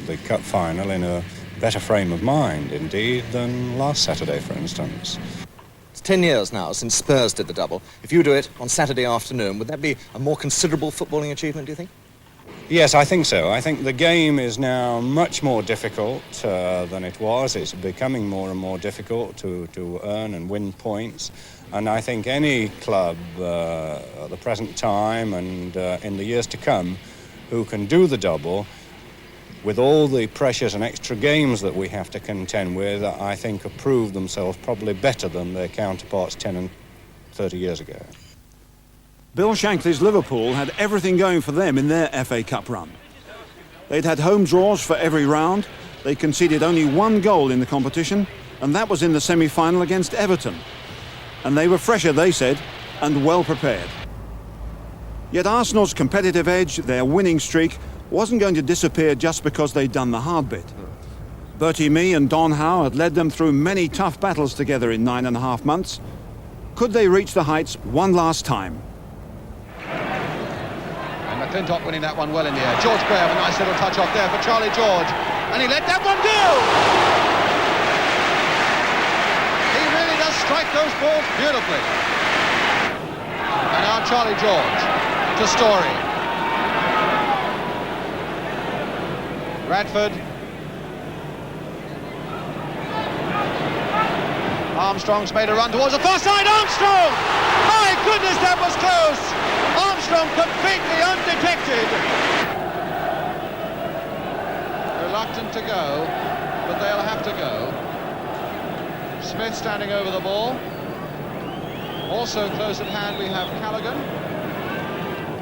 the cup final in a better frame of mind, indeed, than last Saturday, for instance. It's 10 years now since Spurs did the double. If you do it on Saturday afternoon, would that be a more considerable footballing achievement, do you think? Yes, I think so. I think the game is now much more difficult than it was. It's becoming more and more difficult to earn and win points. And I think any club at the present time and in the years to come who can do the double, with all the pressures and extra games that we have to contend with, I think have proved themselves probably better than their counterparts 10 and 30 years ago. Bill Shankly's Liverpool had everything going for them in their FA Cup run. They'd had home draws for every round. They conceded only 1 goal in the competition, and that was in the semi-final against Everton. And they were fresher, they said, and well prepared. Yet Arsenal's competitive edge, their winning streak, wasn't going to disappear just because they'd done the hard bit. Bertie Mee and Don Howe had led them through many tough battles together in 9.5 months. Could they reach the heights one last time? McClintock winning that one well in the air. George Graham, a nice little touch off there for Charlie George. And he let that one go! He really does strike those balls beautifully. And now Charlie George to Story. Radford. Armstrong's made a run towards the far side. Armstrong! My goodness, that was close! Armstrong completely undetected. Reluctant to go, but they'll have to go. Smith standing over the ball. Also close at hand we have Callaghan.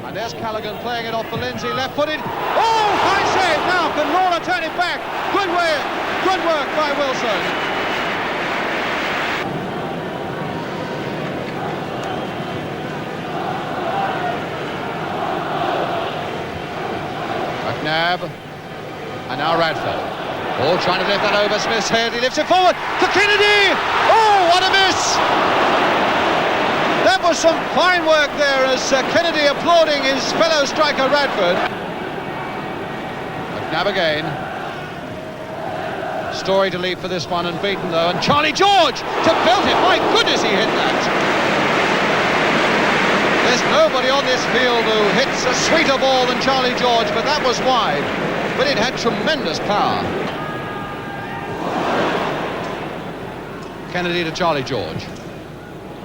And there's Callaghan playing it off for Lindsay, left-footed. Oh, high save! Now can Lawler turn it back? Good work by Wilson. McNabb, and now Radford. Oh, trying to lift that over Smith's head. He lifts it forward to Kennedy. Oh, what a miss! That was some fine work there as Kennedy applauding his fellow striker Radford. McNabb again. Story to leap for this one and beaten though, and Charlie George to belt it. My goodness, he hit that. There's nobody on this field who hits a sweeter ball than Charlie George, but that was wide. But it had tremendous power. Kennedy to Charlie George.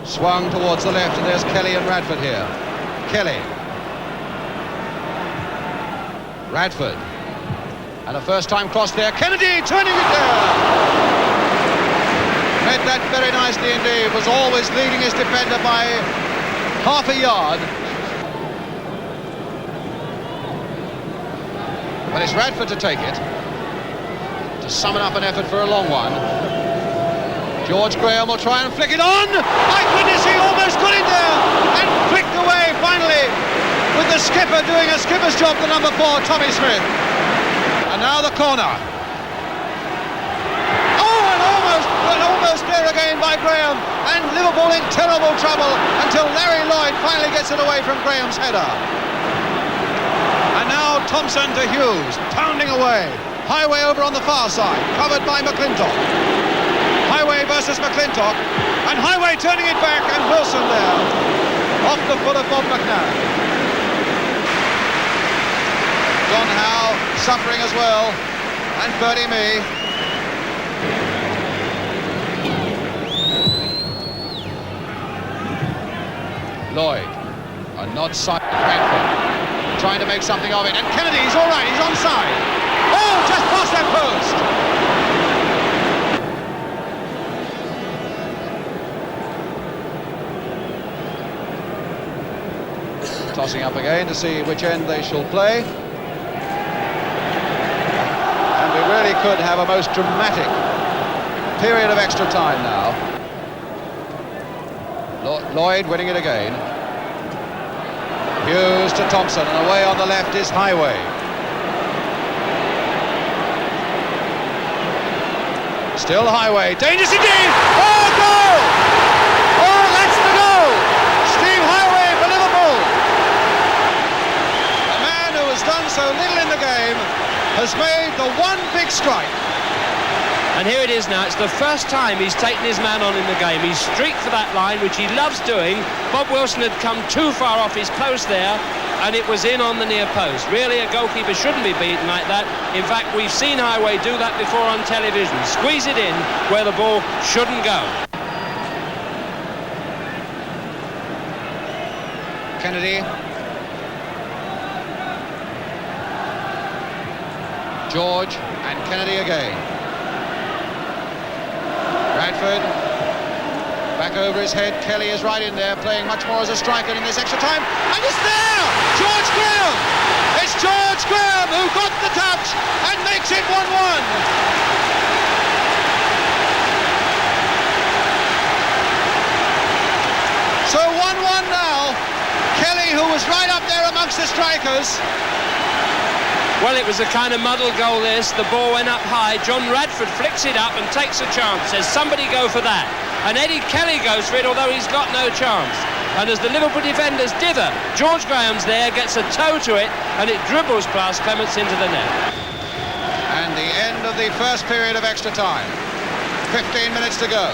Swung towards the left, and there's Kelly and Radford here. Kelly. Radford. And a first-time cross there. Kennedy turning it there. Read that very nicely indeed. Was always leading his defender by half a yard. But it's Radford to take it. To summon up an effort for a long one. George Graham will try and flick it on. My goodness, he almost got it there. And flicked away finally. With the skipper doing a skipper's job, the number 4, Tommy Smith. And now the corner. Oh, and almost there again by Graham. And Liverpool in terrible trouble until Larry Lloyd finally gets it away from Graham's header. And now Thompson to Hughes, pounding away. Highway over on the far side, covered by McClintock. Highway versus McClintock. And Highway turning it back, and Wilson there. Off the foot of Bob McNabb. John Howe suffering as well. And Bertie Mee. Lloyd, a nod side, Radford, trying to make something of it, and Kennedy, he's all right, he's onside. Oh, just past that post. Tossing up again to see which end they shall play. And we really could have a most dramatic period of extra time now. Lloyd winning it again. Hughes to Thompson, and away on the left is Highway. Still Highway, dangerous indeed! Oh, goal! Oh, that's the goal! Steve Highway for Liverpool! A man who has done so little in the game has made the one big strike. And here it is now. It's the first time he's taken his man on in the game. He's streaked for that line, which he loves doing. Bob Wilson had come too far off his post there, and it was in on the near post. Really, a goalkeeper shouldn't be beaten like that. In fact, we've seen Highway do that before on television. Squeeze it in where the ball shouldn't go. Kennedy. George and Kennedy again. Radford, back over his head. Kelly is right in there, playing much more as a striker in this extra time. And it's there! George Graham! It's George Graham who got the touch and makes it 1-1. So 1-1 now. Kelly, who was right up there amongst the strikers. Well, it was a kind of muddled goal this. The ball went up high. John Radford flicks it up and takes a chance. Says, somebody go for that. And Eddie Kelly goes for it, although he's got no chance. and as the Liverpool defenders dither, George Graham's there, gets a toe to it, and it dribbles past Clements into the net. And the end of the first period of extra time. 15 minutes to go.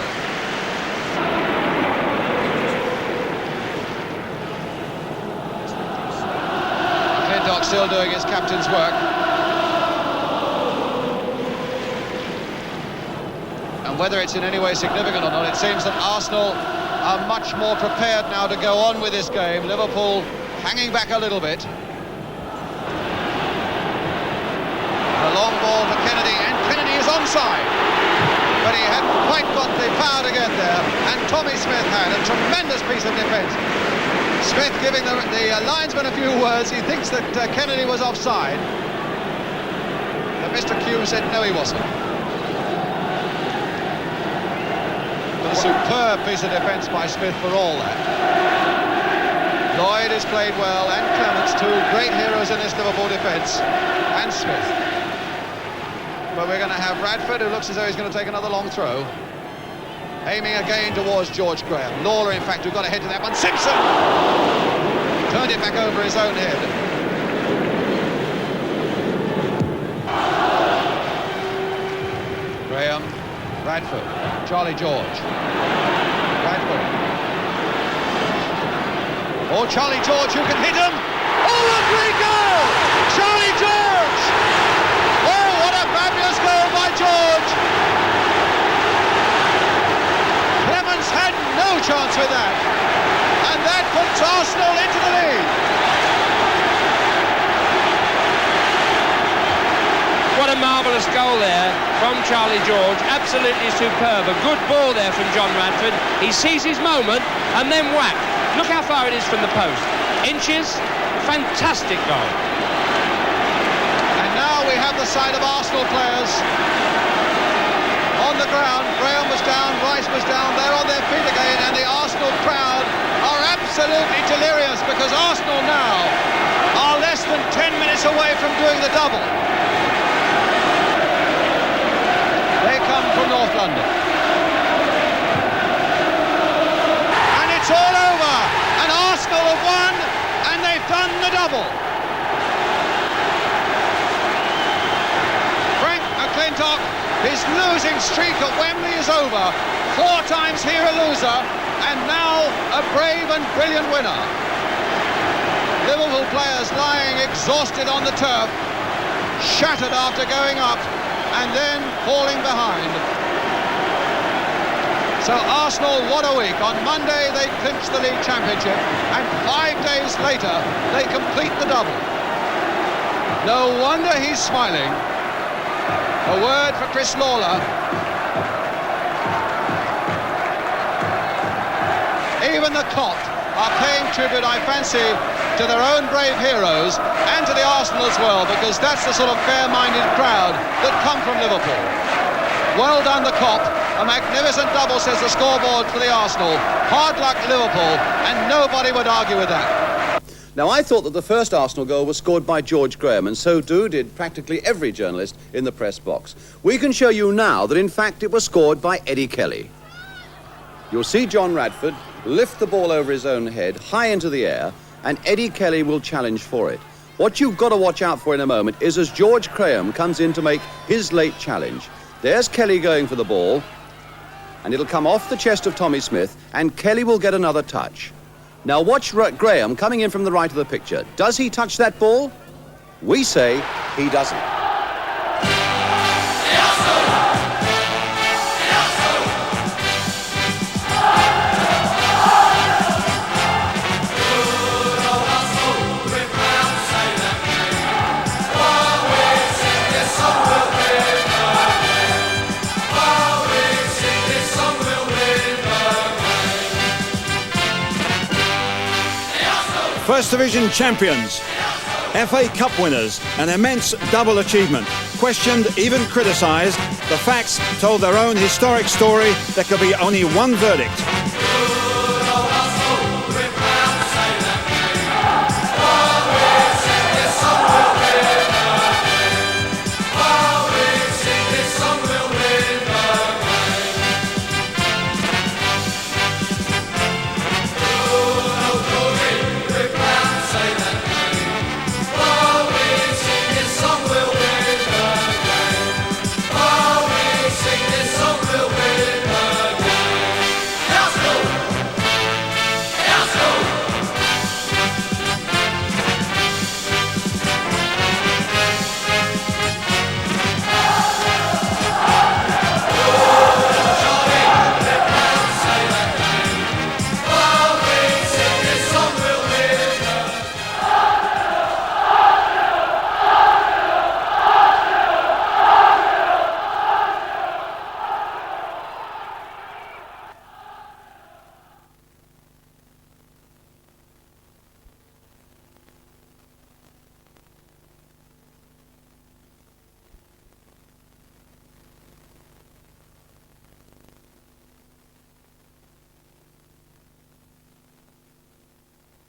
McClintock still doing his captain's work. And whether it's in any way significant or not, it seems that Arsenal are much more prepared now to go on with this game. Liverpool hanging back a little bit. A long ball to Kennedy, and Kennedy is onside. But he hadn't quite got the power to get there, and Tommy Smith had a tremendous piece of defence. Smith giving the linesman a few words. He thinks that Kennedy was offside. But Mr. Q said no, he wasn't. But a superb piece of defence by Smith for all that. Lloyd has played well, and Clements, two great heroes in this Liverpool defence, and Smith. But we're going to have Radford, who looks as though he's going to take another long throw. Aiming again towards George Graham. Lawler, in fact, who got ahead to that one. Simpson! Turned it back over his own head. Graham, Radford, Charlie George. Radford. Oh, Charlie George, who can hit him! Oh, what a great goal! Charlie George! Oh, what a fabulous goal by George! Clements had no chance with that, and that puts Arsenal into the lead. What a marvellous goal there from Charlie George, absolutely superb. A good ball there from John Radford. He sees his moment and then whack. Look how far it is from the post. Inches, fantastic goal. And now we have the side of Arsenal players on the ground. Graham was down, Rice was down, they're on their feet again, and the Arsenal crowd are absolutely delirious because Arsenal now are less than 10 minutes away from doing the double. They come from North London. And it's all over, and Arsenal have won, and they've done the double. Frank McClintock, his losing streak at Wembley is over. 4 times here a loser, and now a brave and brilliant winner. Liverpool players lying exhausted on the turf, shattered after going up and then falling behind. So Arsenal, what a week. On Monday they clinch the league championship, and 5 days later they complete the double. No wonder he's smiling. A word for Chris Lawler. Even the Kop are paying tribute, I fancy, to their own brave heroes and to the Arsenal as well, because that's the sort of fair-minded crowd that come from Liverpool. Well done, the Kop. A magnificent double, says the scoreboard for the Arsenal. Hard luck, Liverpool, and nobody would argue with that. Now, I thought that the first Arsenal goal was scored by George Graham, and so did practically every journalist in the press box. We can show you now that, in fact, it was scored by Eddie Kelly. You'll see John Radford lift the ball over his own head, high into the air, and Eddie Kelly will challenge for it. What you've got to watch out for in a moment is as George Graham comes in to make his late challenge. There's Kelly going for the ball, and it'll come off the chest of Tommy Smith, and Kelly will get another touch. Now watch Graham coming in from the right of the picture. Does he touch that ball? We say he doesn't. First Division champions, FA Cup winners, an immense double achievement. Questioned, even criticised, the facts told their own historic story. There could be only one verdict.